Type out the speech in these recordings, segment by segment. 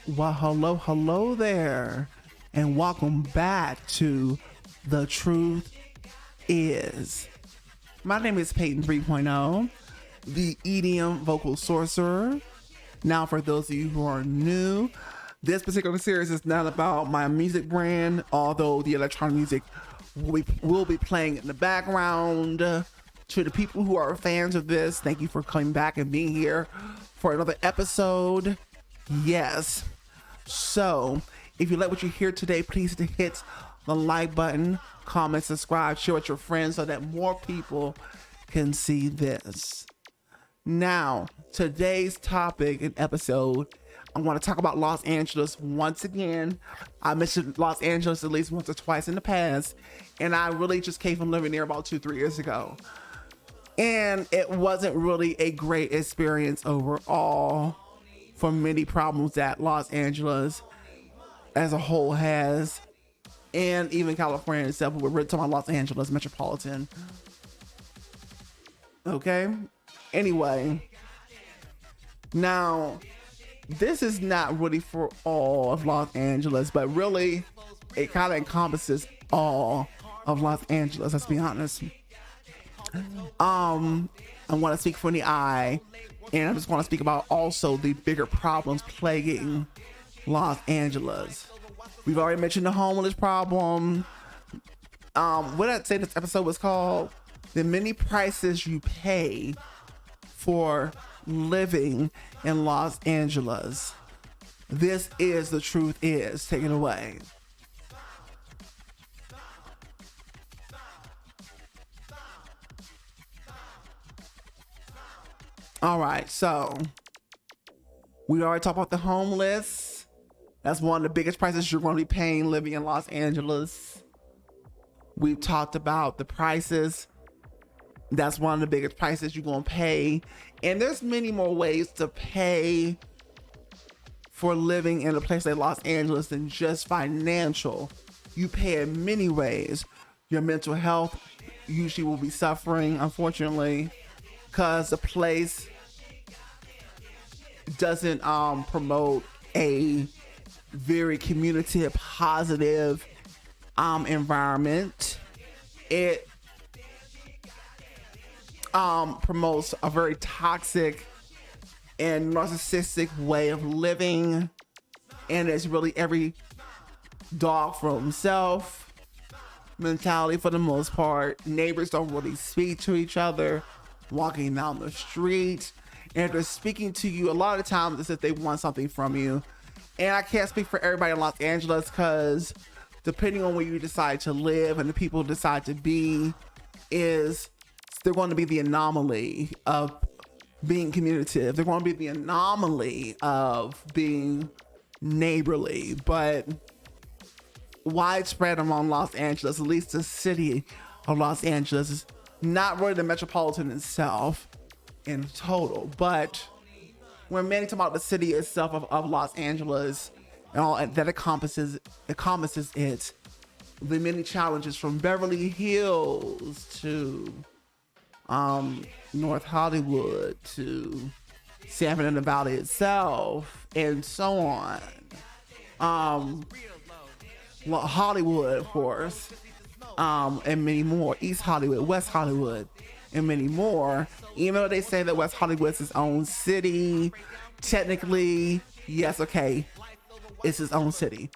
Well, hello there, and welcome back to The Truth Is. My name is Payt 3.0, the EDM vocal sorcerer. Now, for those of you who are new, this particular series is not about my music brand, although the electronic music will be playing in the background. To the people who are fans of this, thank you for coming back and being here for another episode. Yes. So, if you like what you hear today, please hit the like button, comment, subscribe, share with your friends so that more people can see this. Now, today's topic and episode, I want to talk about Los Angeles once again. I mentioned Los Angeles at least once or twice in the past, and I really just came from living there about 2-3 years ago. And it wasn't really a great experience overall for many problems that Los Angeles as a whole has, and even California itself. We're really talking about Los Angeles metropolitan. Okay. Anyway, now this is not really for all of Los Angeles, but really it kind of encompasses all of Los Angeles. Let's be honest. I want to speak from the eye, and I just want to speak about also the bigger problems plaguing Los Angeles. We've already mentioned the homeless problem. What I'd say this episode was called the many prices you pay for living in Los Angeles. This is The Truth Is. Take it away. All right, so we already talked about the homeless. That's one of the biggest prices you're going to be paying living in Los Angeles. We've talked about the prices. That's one of the biggest prices you're going to pay. And there's many more ways to pay for living in a place like Los Angeles than just financial. You pay in many ways. Your mental health usually will be suffering, unfortunately, because the place doesn't promote a very community positive environment. It promotes a very toxic and narcissistic way of living, and it's really every dog for himself mentality for the most part. Neighbors don't really speak to each other walking down the street, and if they're speaking to you, a lot of times it's if they want something from you. And I can't speak for everybody in Los Angeles, because depending on where you decide to live and the people decide to be, is they're going to be the anomaly of being communicative. They're going to be the anomaly of being neighborly. But widespread among Los Angeles, at least the city of Los Angeles, is not really the metropolitan itself in total, but when many talk about the city itself of Los Angeles and all that encompasses it, the many challenges from Beverly Hills to North Hollywood to San Fernando Valley itself, and so on. Hollywood, of course, and many more. East Hollywood, West Hollywood, and many more. Even though they say that West Hollywood's its own city, technically, yes, okay, it's its own city.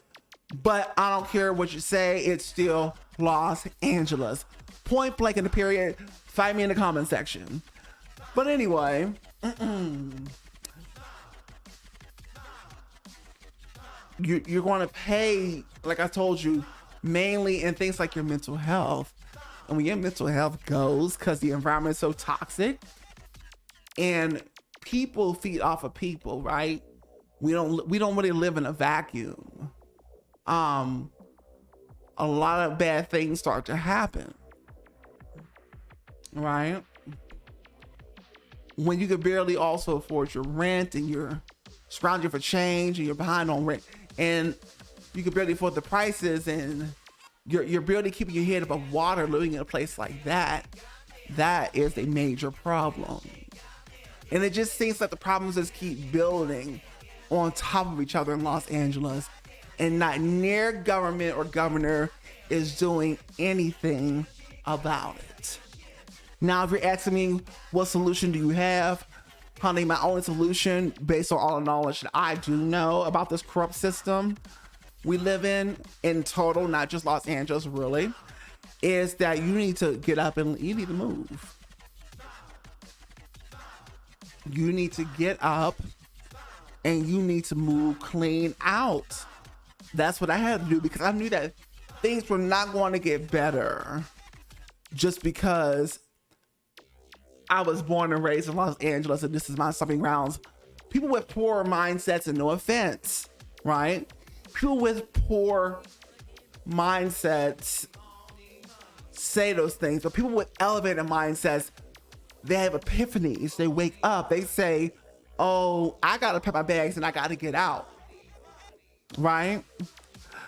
But I don't care what you say, it's still Los Angeles. Point blank in the period. Find me in the comment section. But anyway, you're going to pay, like I told you, mainly in things like your mental health. And when your mental health goes, because the environment is so toxic, and people feed off of people, right? We don't really live in a vacuum. A lot of bad things start to happen, right? When you could barely also afford your rent, and you're scrounging for change, and you're behind on rent, and you could barely afford the prices, and you're barely keeping your head above water living in a place like that. That is a major problem. And it just seems like the problems just keep building on top of each other in Los Angeles, and not near government or governor is doing anything about it. Now, if you're asking me what solution do you have, honey, my only solution, based on all the knowledge that I do know about this corrupt system we live in total, not just Los Angeles, really, is that you need to get up and you need to move. You need to get up and you need to move clean out. That's what I had to do, because I knew that things were not going to get better just because I was born and raised in Los Angeles and this is my stomping grounds. People with poor mindsets, and no offense, right? People with poor mindsets say those things, but people with elevated mindsets, they have epiphanies. They wake up, they say, oh, I gotta pack my bags and I gotta get out, right?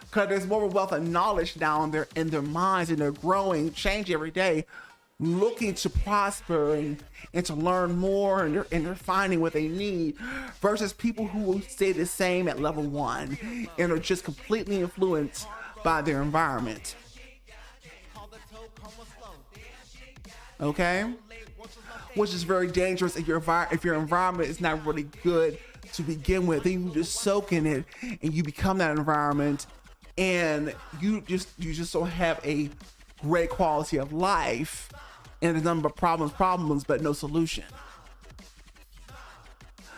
Because there's more wealth of knowledge down there in their minds, and they're growing, changing every day, looking to prosper and to learn more, and they're finding what they need, versus people who will stay the same at level 1 and are just completely influenced by their environment. Okay? Which is very dangerous if your environment is not really good to begin with. Then you just soak in it and you become that environment, and you just don't have a great quality of life, and there's nothing but problems, but no solution.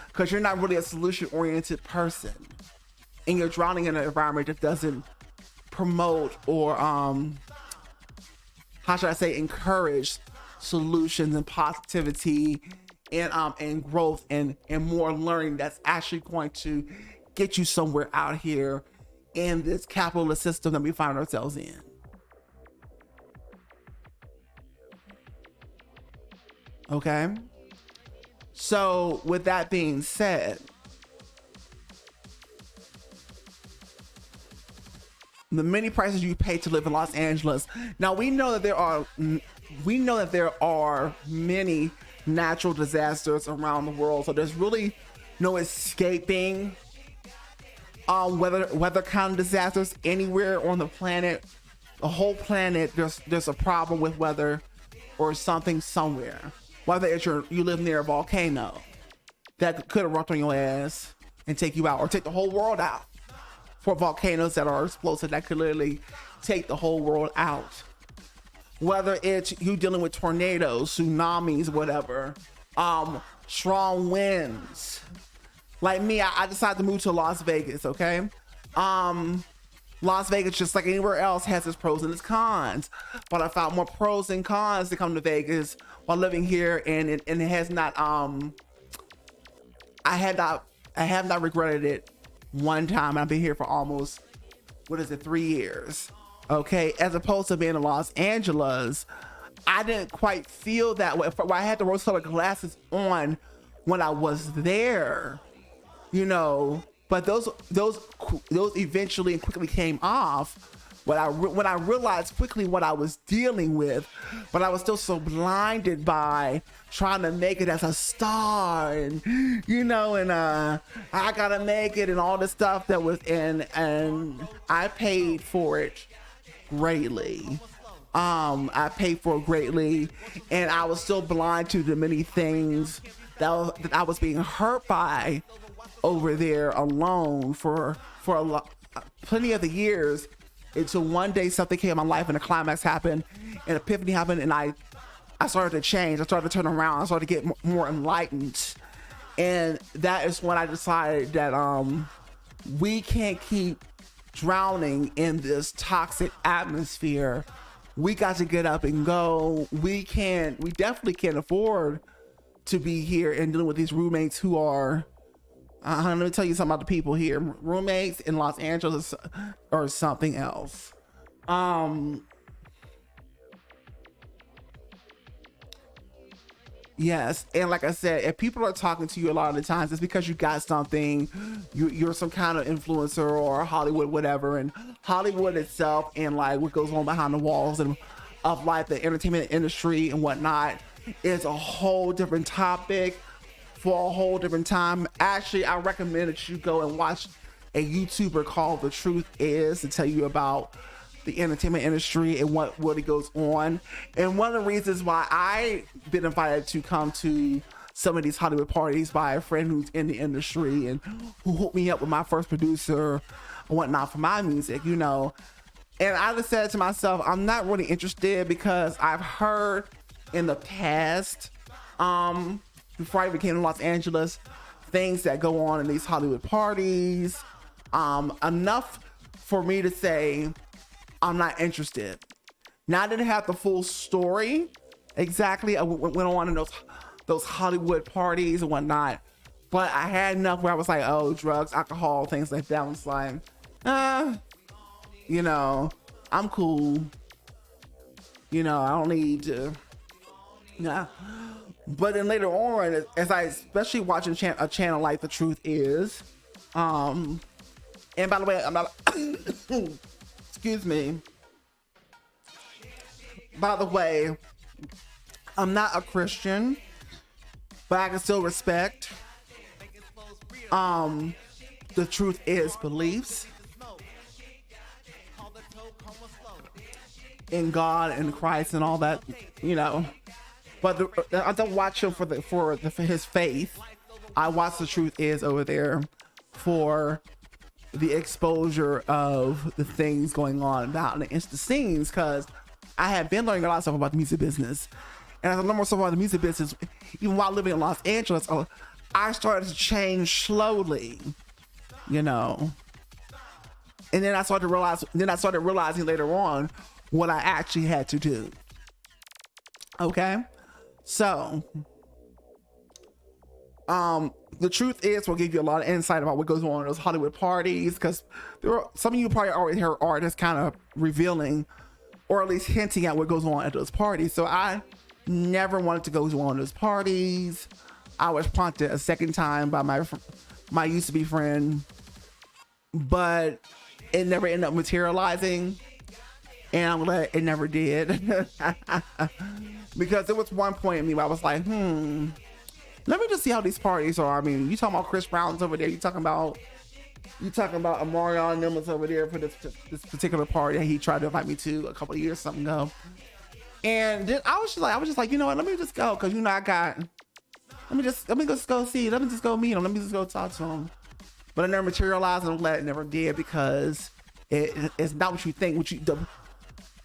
Because you're not really a solution-oriented person, and you're drowning in an environment that doesn't promote or how should I say, encourage solutions and positivity and growth and more learning that's actually going to get you somewhere out here in this capitalist system that we find ourselves in. Okay? So with that being said, the many prices you pay to live in Los Angeles. Now we know that there are many natural disasters around the world, so there's really no escaping weather kind of disasters anywhere on the planet. The whole planet, there's a problem with weather or something somewhere. Whether it's you live near a volcano that could erupt on your ass and take you out, or take the whole world out. For volcanoes that are explosive that could literally take the whole world out. Whether it's you dealing with tornadoes, tsunamis, whatever, strong winds. Like me, I decided to move to Las Vegas, okay? Las Vegas, just like anywhere else, has its pros and its cons. But I found more pros than cons to come to Vegas while living here, and it has not, I have not regretted it one time. I've been here for almost, 3 years. Okay, as opposed to being in Los Angeles, I didn't quite feel that way. I had the rose-colored glasses on when I was there, you know. But those eventually and quickly came off when I realized quickly what I was dealing with. But I was still so blinded by trying to make it as a star, and you know, and I gotta make it, and all the stuff that was in, and I paid for it greatly. I paid for it greatly, and I was still blind to the many things that I was being hurt by over there alone for plenty of the years, until one day something came in my life and a climax happened, an epiphany happened, and I started to change. I started to turn around. I started to get more enlightened, and that is when I decided that we can't keep drowning in this toxic atmosphere. We got to get up and go. We definitely can't afford to be here and dealing with these roommates who are, let me tell you something about the people here. Roommates in Los Angeles are something else. Yes, and like I said, if people are talking to you a lot of the times, it's because you got something, you're some kind of influencer or Hollywood, whatever, and Hollywood itself and like what goes on behind the walls and of like the entertainment industry and whatnot is a whole different topic for a whole different time. Actually, I recommend that you go and watch a YouTuber called The Truth Is to tell you about the entertainment industry and what really goes on. And one of the reasons why I've been invited to come to some of these Hollywood parties by a friend who's in the industry and who hooked me up with my first producer and whatnot for my music, you know. And I just said to myself, I'm not really interested because I've heard in the past, before I even came to Los Angeles, things that go on in these Hollywood parties, enough for me to say I'm not interested. Now I didn't have the full story exactly. I went on in those Hollywood parties and whatnot, but I had enough where I was like, oh, drugs, alcohol, things like that. I was like, you know, I'm cool. You know, I don't need to. Nah. But then later on, as I especially watching a channel like The Truth Is, and by the way, I'm not. Excuse me. By the way, I'm not a Christian, but I can still respect The Truth Is beliefs in God and Christ and all that, you know. But I don't watch him for his faith. I watch The Truth Is over there for the exposure of the things going on out in the scenes, because I have been learning a lot of stuff about the music business. And as I learn more stuff about the music business, even while living in Los Angeles, I started to change slowly, you know. And then I started realizing later on what I actually had to do. Okay? So, The Truth Is will give you a lot of insight about what goes on in those Hollywood parties, because some of you probably already heard artists kind of revealing or at least hinting at what goes on at those parties. So I never wanted to go to one of those parties. I was prompted a second time by my used to be friend, but it never ended up materializing. And I'm glad it never did. Because there was one point in me where I was like, let me just see how these parties are. I mean, you talking about Chris Brown's over there. You talking about Amarion and them was over there for this particular party that he tried to invite me to a couple of years something ago. And then I was just like, you know what? Let me just go, because you know let me just go see. Let me just go meet him. Let me just go talk to him. But it never materialized, and I'm glad it never did, because it's not what you think.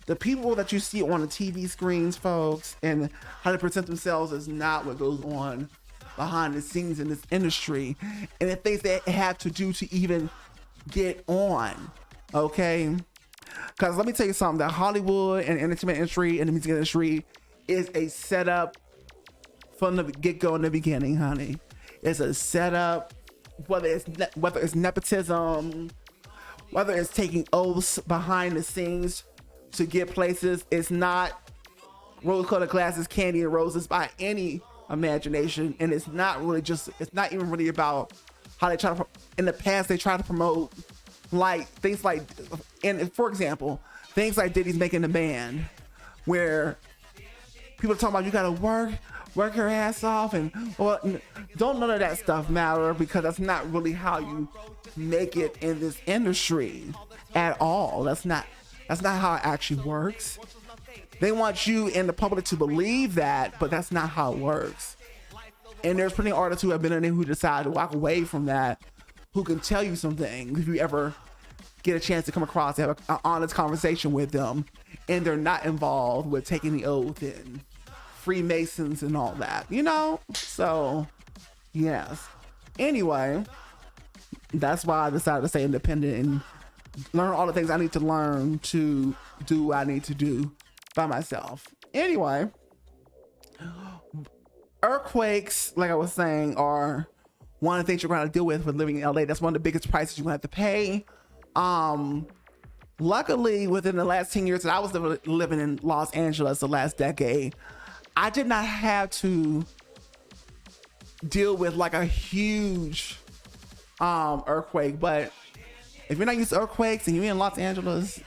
The people that you see on the TV screens, folks, and how they present themselves is not what goes on behind the scenes in this industry, and the things that have to do to even get on, okay? Because let me tell you something, the Hollywood and entertainment industry and the music industry is a setup from the get-go in the beginning, honey. It's a setup, whether it's nepotism, whether it's taking oaths behind the scenes to get places. It's not rose-colored glasses, candy and roses by any imagination, and it's not even really about how they try to, in the past they try to promote like things like, and for example, things like Diddy's Making the Band, where people are talking about you gotta work your ass off, and well, don't none of that stuff matter, because that's not really how you make it in this industry at all. That's not how it actually works. They want you and the public to believe that, but that's not how it works. And there's plenty of artists who have been in there who decide to walk away from that, who can tell you some things if you ever get a chance to come across and have an honest conversation with them, and they're not involved with taking the oath and Freemasons and all that, you know? So, yes. Anyway, that's why I decided to stay independent and learn all the things I need to learn to do what I need to do by myself. Anyway, earthquakes, like I was saying, are one of the things you're going to deal with living in LA. That's one of the biggest prices you're going to have to pay. Luckily, within the last 10 years that I was living in Los Angeles, the last decade, I did not have to deal with like a huge earthquake. But if you're not used to earthquakes and you're in Los Angeles,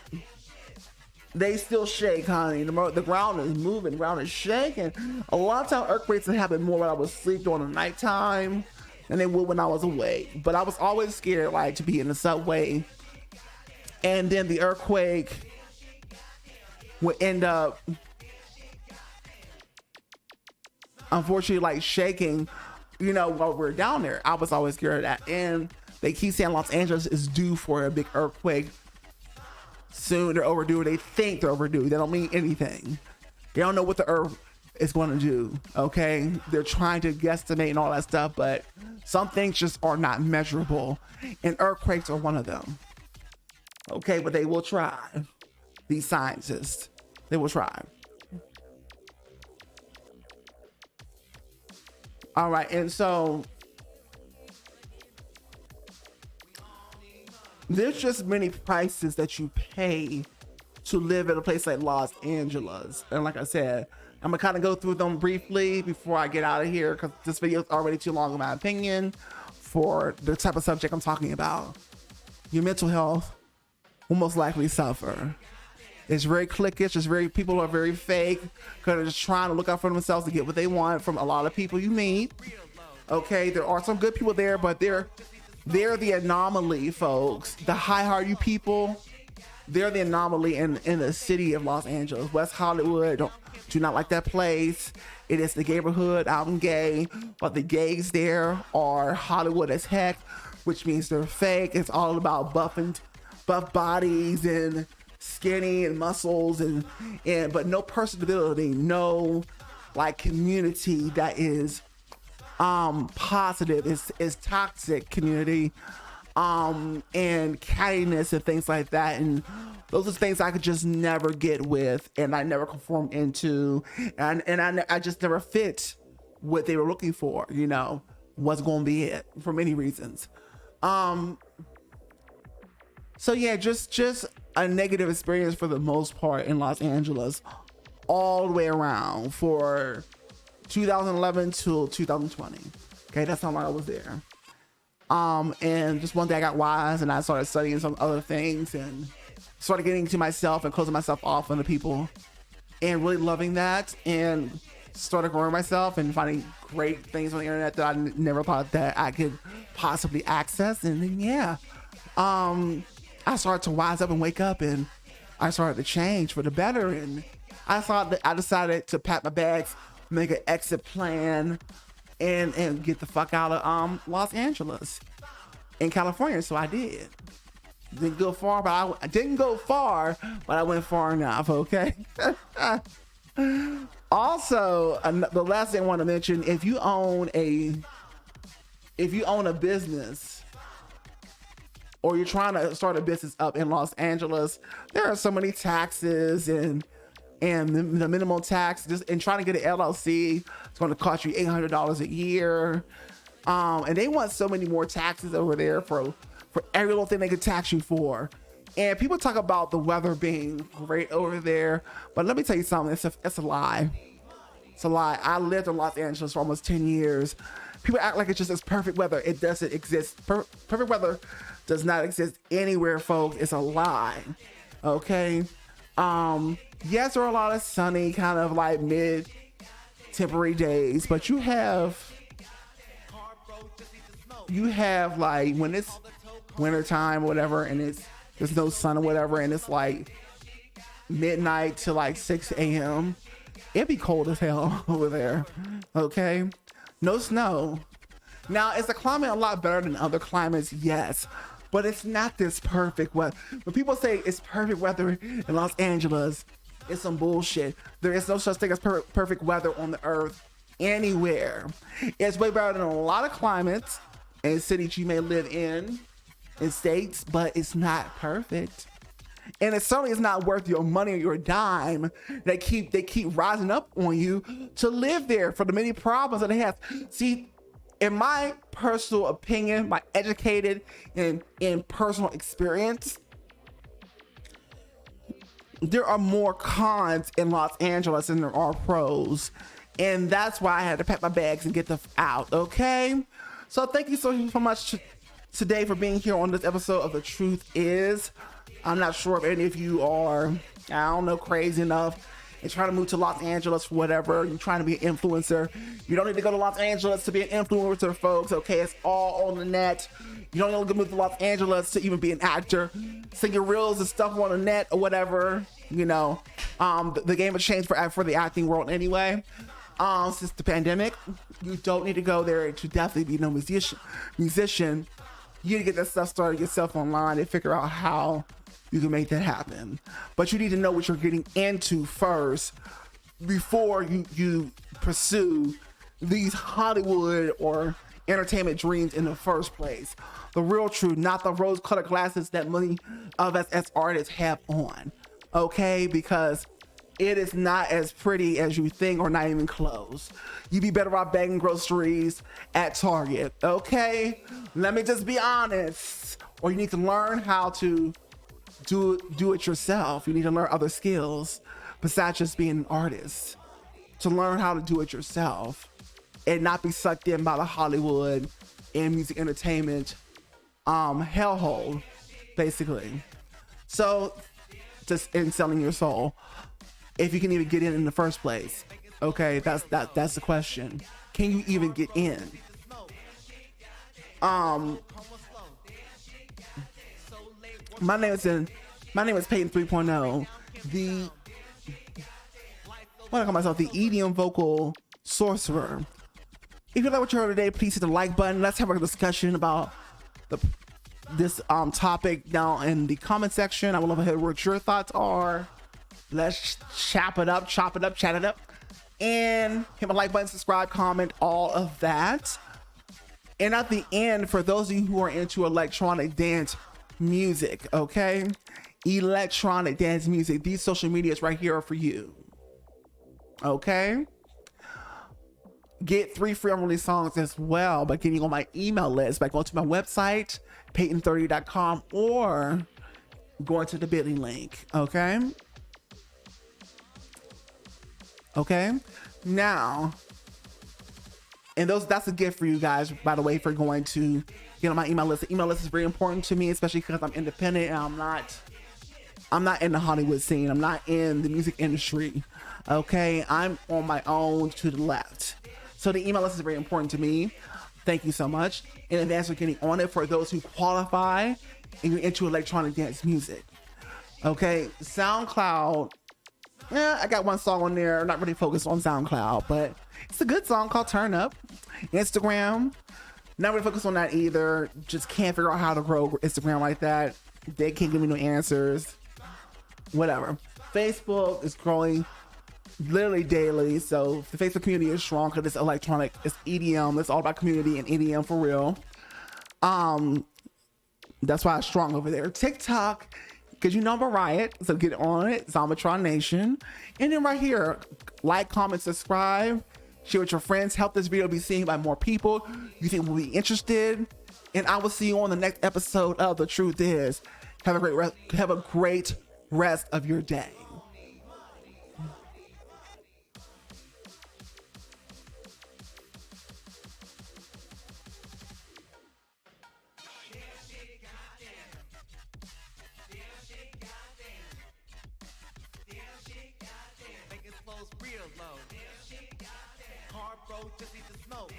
they still shake, honey. The ground is moving, the ground is shaking. A lot of times earthquakes happen more when I was asleep during the nighttime than they would when I was awake. But I was always scared, like, to be in the subway, and then the earthquake would end up, unfortunately, like shaking, you know, while we're down there. I was always scared of that. And they keep saying Los Angeles is due for a big earthquake soon. They're overdue. They think they're overdue. They don't mean anything. They don't know what the earth is going to do. Okay, they're trying to guesstimate and all that stuff, but some things just are not measurable, and earthquakes are one of them. Okay, but they will try. These scientists, they will try. All right, and so there's just many prices that you pay to live in a place like Los Angeles. And like I said, I'm gonna kind of go through them briefly before I get out of here, because this video is already too long in my opinion for the type of subject I'm talking about. Your mental health will most likely suffer. It's very cliquish. It's very, people are very fake because they're just trying to look out for themselves to get what they want from a lot of people you meet. Okay, there are some good people there, but they're the anomaly, folks. The high-hearted people, they're the anomaly in the city of Los Angeles. West Hollywood, do not like that place. It is the neighborhood. I'm gay, but the gays there are Hollywood as heck, which means they're fake. It's all about buff bodies and skinny and muscles and but no personability, no like community that is positive. It's toxic community, and cattiness and things like that, and those are things I could just never get with, and I never conform into, and I just never fit what they were looking for, you know, was going to be it for many reasons. So yeah, just a negative experience for the most part in Los Angeles all the way around for 2011 to 2020. Okay, that's how long I was there. And just one day I got wise and I started studying some other things and started getting to myself and closing myself off on the people and really loving that, and started growing myself and finding great things on the internet that I never thought that I could possibly access. And then, yeah, I started to wise up and wake up, and I started to change for the better. And I decided to pack my bags, make an exit plan, and get the fuck out of Los Angeles in California. So I did. Didn't go far, but I went far enough. Okay. Also, the last thing I want to mention: if you own a business, or you're trying to start a business up in Los Angeles, there are so many taxes and the minimum tax, and trying to get an LLC, it's going to cost you $800 a year. And they want so many more taxes over there for every little thing they could tax you for. And people talk about the weather being great over there, but let me tell you something, it's a lie. It's a lie. I lived in Los Angeles for almost 10 years. People act like it's just this perfect weather. It doesn't exist. Perfect weather does not exist anywhere, folks. It's a lie. Okay. Yes, there are a lot of sunny, kind of like mid-temporary days, but you have like when it's wintertime or whatever, and there's no sun or whatever, and it's like midnight to like 6 a.m. It'd be cold as hell over there. Okay. No snow. Now, is the climate a lot better than other climates? Yes, but it's not this perfect weather. When people say it's perfect weather in Los Angeles, it's some bullshit. There is no such thing as perfect weather on the earth anywhere. It's way better than a lot of climates and cities you may live in states, but it's not perfect. And it certainly is not worth your money or your dime. They keep rising up on you to live there for the many problems that they have. See, in my personal opinion, my educated and in personal experience, there are more cons in Los Angeles than there are pros. And that's why I had to pack my bags and get the out, okay? So thank you so much today for being here on this episode of The Truth Is. I'm not sure if any of you are, I don't know, crazy enough and trying to move to Los Angeles for whatever. You're trying to be an influencer. You don't need to go to Los Angeles to be an influencer, folks. Okay, it's all on the net. You don't need to move to Los Angeles to even be an actor. Sing your reels and stuff on the net or whatever. You know, the game has changed for the acting world anyway. Since the pandemic, you don't need to go there to definitely be no musician. You need to get that stuff started yourself online and figure out how you can make that happen. But you need to know what you're getting into first before you pursue these Hollywood or entertainment dreams in the first place. The real truth, not the rose-colored glasses that many of us as artists have on. Okay, because it is not as pretty as you think, or not even close. You'd be better off bagging groceries at Target. Okay, let me just be honest. Or you need to learn how to do it yourself. You need to learn other skills besides just being an artist, to learn how to do it yourself and not be sucked in by the Hollywood and music entertainment hellhole, basically. So just in selling your soul, if you can even get in the first place. Okay, that's the question. Can you even get in? My name is Payt 3.0. What I call myself, the EDM vocal sorcerer. If you like what you heard today, please hit the like button. Let's have a discussion about this topic down in the comment section. I would love to hear what your thoughts are. Let's chat it up, and hit my like button, subscribe, comment, all of that. And at the end, for those of you who are into electronic dance music, okay, electronic dance music, these social medias right here are for you. Okay, get 3 free unreleased songs as well by getting on my email list by going to my website payton30.com or going to the bit.ly link. Okay, now, and that's a gift for you guys, by the way, for going to get on my email list. The email list is very important to me, especially because I'm independent and I'm not in the Hollywood scene. I'm not in the music industry. Okay, I'm on my own to the left. So the email list is very important to me. Thank you so much in advance for getting on it. For those who qualify and you're into electronic dance music. Okay, SoundCloud. Yeah, I got one song on there. Not really focused on SoundCloud, but it's a good song called Turn Up. Instagram, not really focused on that either. Just can't figure out how to grow Instagram like that. They can't give me no answers. Whatever. Facebook is growing literally daily. So the Facebook community is strong because it's electronic, it's EDM. It's all about community and EDM for real. That's why it's strong over there. TikTok, because you know I'm a riot, so get on it. Zombitron Nation. And then right here, like, comment, subscribe, share with your friends, help this video be seen by more people you think will be interested. And I will see you on the next episode of The Truth Is. Have a great rest of your day. Real low. Hard road, just need to smoke.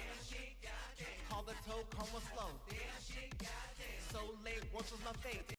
Call the toe, come slow. So late, watch was my fate.